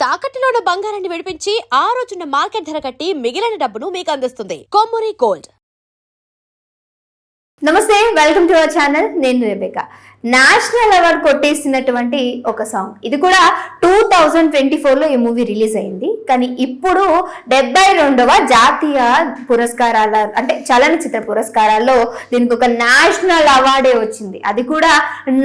తాకట్టులో ఉన్న బంగారాన్ని విడిపించి ఆ రోజున్న మార్కెట్ ధర కట్టి మిగిలిన డబ్బును మీకు అందిస్తుంది కొమ్మూరి గోల్డ్. నమస్తే, వెల్కమ్ టు అవర్ ఛానల్. నేను రెబేకా. నేషనల్ అవార్డ్ కొట్టేసినటువంటి ఒక సాంగ్ ఇది కూడా 2024లో ఈ మూవీ రిలీజ్ అయింది. కానీ ఇప్పుడు 72వ జాతీయ పురస్కారాల అంటే చలనచిత్ర పురస్కారాల్లో దీనికి ఒక నేషనల్ అవార్డే వచ్చింది. అది కూడా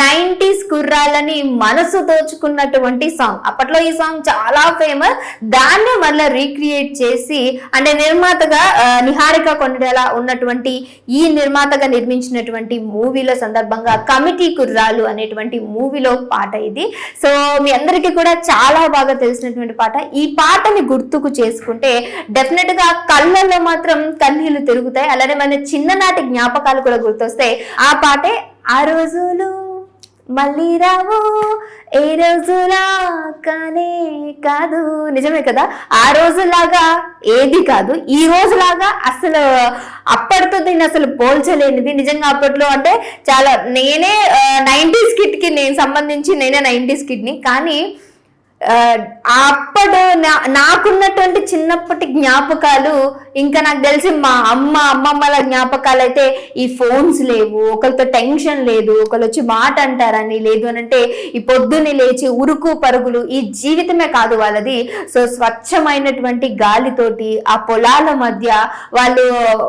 90s కుర్రాళ్ళని మనసు దోచుకున్నటువంటి సాంగ్. అప్పట్లో ఈ సాంగ్ చాలా ఫేమస్. దాన్నే మళ్ళీ రీక్రియేట్ చేసి అంటే నిర్మాతగా నిహారిక కొనిడేలా ఉన్నటువంటి ఈ నిర్మాతగా నిర్మించినటువంటి మూవీల సందర్భంగా కమిటీ కుర్రాలు అనేటువంటి మూవీలో పాట ఇది. సో మీ అందరికీ కూడా చాలా బాగా తెలిసినటువంటి పాట. ఈ పాటని గుర్తుకు చేసుకుంటే డెఫినెట్ గా కళ్ళల్లో మాత్రం కన్నీళ్లు తిరుగుతాయి. అలానే మన చిన్ననాటి జ్ఞాపకాలు కూడా గుర్తొస్తాయి. ఆ పాటే ఆ రోజులు మళ్ళీ రావు ఏ రోజులా కానే కాదు. నిజమే కదా, ఆ రోజులాగా ఏది కాదు, ఈ రోజులాగా అసలు అప్పటితో దీన్ని అసలు పోల్చలేనిది. నిజంగా అప్పట్లో అంటే చాలా నేనే 90s కిడ్కి సంబంధించి నేనే 90s కిడ్ని. కానీ అప్పుడు నాకున్నటువంటి చిన్నప్పటి జ్ఞాపకాలు ఇంకా నాకు తెలిసి మా అమ్మమ్మల జ్ఞాపకాలు అయితే ఈ ఫోన్స్ లేవు, ఒకరితో టెన్షన్ లేదు, ఒకరు వచ్చి మాట అంటారని లేదు అని అంటే ఈ పొద్దున్నే లేచి ఉరుకు పరుగులు ఈ జీవితమే కాదు వాళ్ళది. సో స్వచ్ఛమైనటువంటి గాలితోటి ఆ పొలాల మధ్య వాళ్ళు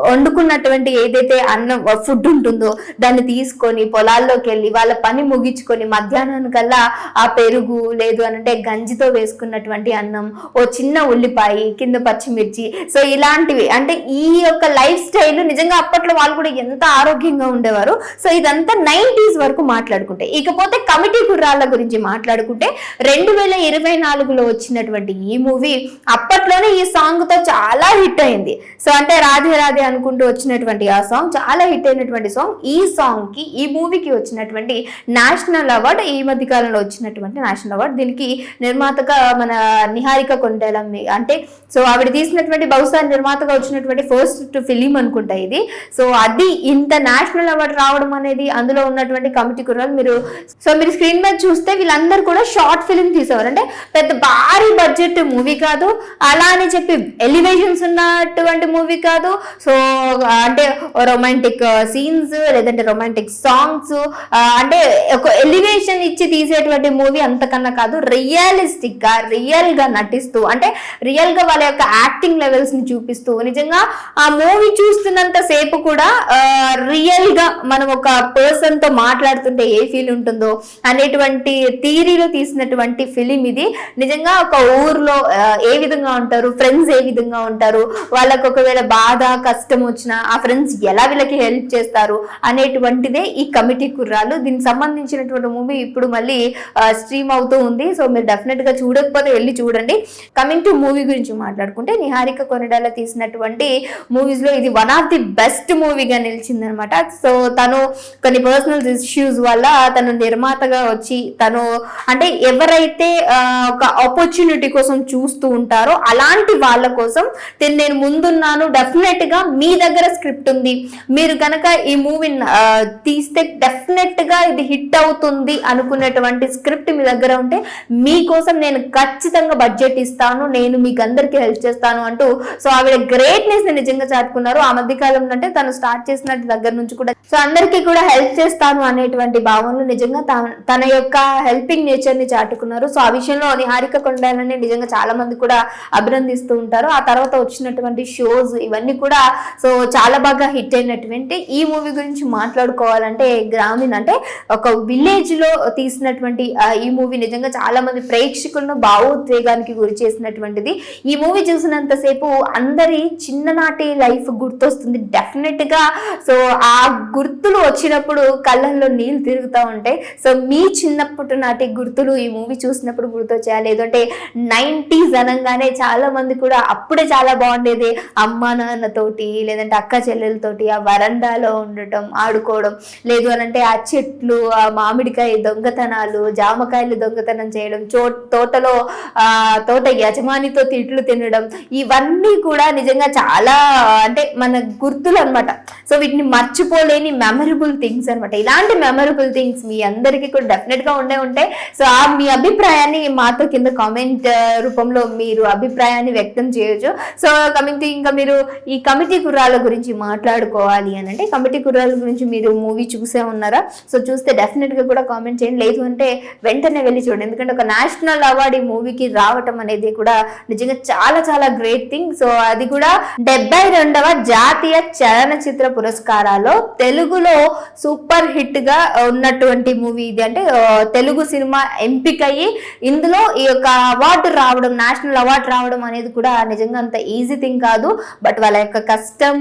వండుకున్నటువంటి ఏదైతే అన్నం ఫుడ్ ఉంటుందో దాన్ని తీసుకొని పొలాల్లోకి వెళ్ళి వాళ్ళ పని ముగించుకొని మధ్యాహ్నానికల్లా ఆ పెరుగు లేదు అనంటే గంజితో వేసుకున్నటువంటి అన్నం, ఓ చిన్న ఉల్లిపాయ, కింద పచ్చిమిర్చి. సో ఇలాంటివి అంటే ఈ యొక్క లైఫ్ స్టైల్ నిజంగా అప్పట్లో వాళ్ళు కూడా ఎంత ఆరోగ్యంగా ఉండేవారు. సో ఇదంతా 90s వరకు మాట్లాడుకుంటే, ఇకపోతే కమిటీ కుర్రాళ్ళ గురించి మాట్లాడుకుంటే 2024లో వచ్చినటువంటి ఈ మూవీ అప్పట్లోనే ఈ సాంగ్ తో చాలా హిట్ అయింది. సో అంటే రాధే రాధే అనుకుంటూ వచ్చినటువంటి ఆ సాంగ్ చాలా హిట్ అయినటువంటి సాంగ్. ఈ సాంగ్ కి ఈ మూవీకి వచ్చినటువంటి నేషనల్ అవార్డ్, ఈ మధ్య కాలంలో వచ్చినటువంటి నేషనల్ అవార్డ్, దీనికి నిర్మాతగా మన నిహారిక కొనిడేలా. అంటే సో ఆవిడ తీసినటువంటి బహుశా నిర్మాతగా వచ్చినటువంటి ఫస్ట్ ఫిలిం అనుకుంటా ఇది. సో అది ఇంత నేషనల్ అవార్డు రావడం అనేది అందులో ఉన్నటువంటి కమిటీ కుర్రాలు మీరు స్క్రీన్ మీద చూస్తే వీళ్ళందరూ కూడా షార్ట్ ఫిలిం తీసేవారు. అంటే పెద్ద భారీ బడ్జెట్ మూవీ కాదు, అలా అని చెప్పి ఎలివేషన్స్ ఉన్నటువంటి మూవీ కాదు. సో అంటే రొమాంటిక్ సీన్స్ లేదంటే రొమాంటిక్ సాంగ్స్ అంటే ఒక ఎలివేషన్ ఇచ్చి తీసేటువంటి మూవీ అంతకన్నా కాదు. రియలిస్టిక్ గా రియల్ గా నటిస్తూ అంటే రియల్ గా వాళ్ళ యొక్క యాక్టింగ్ లెవెల్స్ ని చూపిస్తూ నిజంగా ఆ మూవీ చూస్తున్నంత సేపు కూడా రియల్ గా మనం ఒక పర్సన్ తో మాట్లాడుతుంటే ఏ ఫీల్ ఉంటుందో అనేటువంటి థియరీలో తీసినటువంటి ఫిలిం ఇది. నిజంగా ఒక ఊర్లో ఏ విధంగా ఉంటారు, ఫ్రెండ్స్ ఏ విధంగా ఉంటారు, వాళ్ళకు ఒకవేళ బాధ కష్టం వచ్చినా ఆ ఫ్రెండ్స్ ఎలా వీళ్ళకి హెల్ప్ చేస్తారు అనేటువంటిదే ఈ కమిటీ కుర్రాలు. దీనికి సంబంధించినటువంటి మూవీ ఇప్పుడు మళ్ళీ స్ట్రీమ్ అవుతూ ఉంది. సో మీరు డెఫినెట్ గా చూడకపోతే వెళ్ళి చూడండి. కమింగ్ టు మూవీ గురించి మాట్లాడుకుంటే నిహారిక కొనిడేలా తీసినటువంటి మూవీస్ లో ఇది వన్ ఆఫ్ ది బెస్ట్ మూవీగా నిలిచింది అనమాట. సో తను కొన్ని పర్సనల్ ఇష్యూస్ వల్ల తను నిర్మాతగా వచ్చి తను అంటే ఎవరైతే ఒక ఆపర్చునిటీ కోసం చూస్తూ ఉంటారో అలాంటి వాళ్ళ కోసం నేను ముందున్నాను, డెఫినెట్ గా మీ దగ్గర స్క్రిప్ట్ ఉంది, మీరు కనుక ఈ మూవీ తీస్తే డెఫినెట్ గా ఇది హిట్ అవుతుంది అనుకునేటువంటి స్క్రిప్ట్ మీ దగ్గర ఉంటే మీకోసం నేను ఖచ్చితంగా బడ్జెట్ ఇస్తాను, నేను మీకు అందరికి హెల్ప్ చేస్తాను అంటూ సో ఆవిడ గ్రేట్నెస్ ని నిజంగా చాటుకున్నారు. ఆ మధ్య కాలంలో అంటే తను స్టార్ట్ చేసిన దగ్గర నుంచి కూడా సో అందరికీ కూడా హెల్ప్ చేస్తాను అనేటువంటి భావనలు నిజంగా తన యొక్క హెల్పింగ్ నేచర్ ని చాటుకున్నారు. సో ఆ విషయంలో నిహారిక కొనిడేలాని నిజంగా చాలా మంది కూడా అభినందిస్తూ ఉంటారు. ఆ తర్వాత వచ్చినటువంటి షోస్ ఇవన్నీ కూడా సో చాలా బాగా హిట్ అయినటువంటి ఈ మూవీ గురించి మాట్లాడుకోవాలంటే గ్రామీణ అంటే ఒక విలేజ్ లో తీసినటువంటి ఈ మూవీ నిజంగా చాలా మంది ప్రేక్షకులను భావోద్వేగానికి గురి చేసినటువంటిది. ఈ మూవీ చూసినంతసేపు అందరి చిన్ననాటి లైఫ్ గుర్తొస్తుంది డెఫినెట్ గా. సో ఆ గుర్తులు వచ్చినప్పుడు కళ్ళల్లో నీళ్ళు తిరుగుతూ ఉంటాయి. సో మీ చిన్నప్పటి నాటి గుర్తులు ఈ మూవీ చూసినప్పుడు గుర్తొచ్చాయా? లేదంటే 90s అనగానే చాలా మంది కూడా అప్పుడే చాలా బాగుండేది, అమ్మ నాన్నతోటి లేదంటే అక్క చెల్లెలతోటి ఆ వరండాలో ఉండటం ఆడుకోవడం, లేదు అనంటే ఆ చెట్లు, ఆ మామిడికాయ దొంగతనాలు, జామకాయలు దొంగతనం చేయడం, చోటు తోటలో తోట యజమానితో తిట్లు తినడం, ఇవన్నీ కూడా నిజంగా చాలా అంటే మన గుర్తులు అనమాట. సో వీటిని మర్చిపోలేని మెమరబుల్ థింగ్స్ అనమాట. ఇలాంటి మెమరబుల్ థింగ్స్ మీ అందరికీ కూడా డెఫినెట్ గా ఉండే ఉంటాయి. సో మీ అభిప్రాయాన్ని మాతో కింద కామెంట్ రూపంలో మీరు అభిప్రాయాన్ని వ్యక్తం చేయొచ్చు. సో కమింగ్ టు ఇంకా మీరు ఈ కమిటీ కుర్రాల గురించి మాట్లాడుకోవాలి అని అంటే, కమిటీ కుర్రాల గురించి మీరు మూవీ చూసే ఉన్నారా? సో చూస్తే డెఫినెట్ గా కూడా కామెంట్ చేయండి. లేదు అంటే వెంటనే వెళ్ళి చూడండి. ఎందుకంటే ఒక నేషనల్ అవార్డు ఈ మూవీకి రావటం అనేది కూడా నిజంగా చాలా చాలా గ్రేట్ థింగ్. సో అది కూడా 72వ జాతీయ చలనచిత్ర పురస్కారాల్లో తెలుగులో సూపర్ హిట్ గా ఉన్నటువంటి మూవీ ఇది. అంటే తెలుగు సినిమా ఎంపిక అయ్యి ఇందులో ఈ యొక్క అవార్డు రావడం, నేషనల్ అవార్డు రావడం అనేది కూడా నిజంగా అంత ఈజీ థింగ్ కాదు. బట్ వాళ్ళ యొక్క కష్టం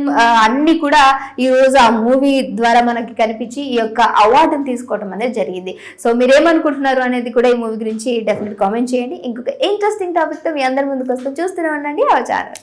అన్ని కూడా ఈ రోజు ఆ మూవీ ద్వారా మనకి కనిపించి ఈ యొక్క అవార్డుని తీసుకోవడం అనేది జరిగింది. సో మీరేమనుకుంటున్నారు అనేది కూడా ఈ మూవీ గురించి డెఫినెట్ కామెంట్ చేయండి. ఇంకొక ఇంట్రెస్టింగ్ టాపిక్ తో మీ అందరి ముందుకు వస్తూ చూస్తూనే ఉండండి ఆ ఛానల్.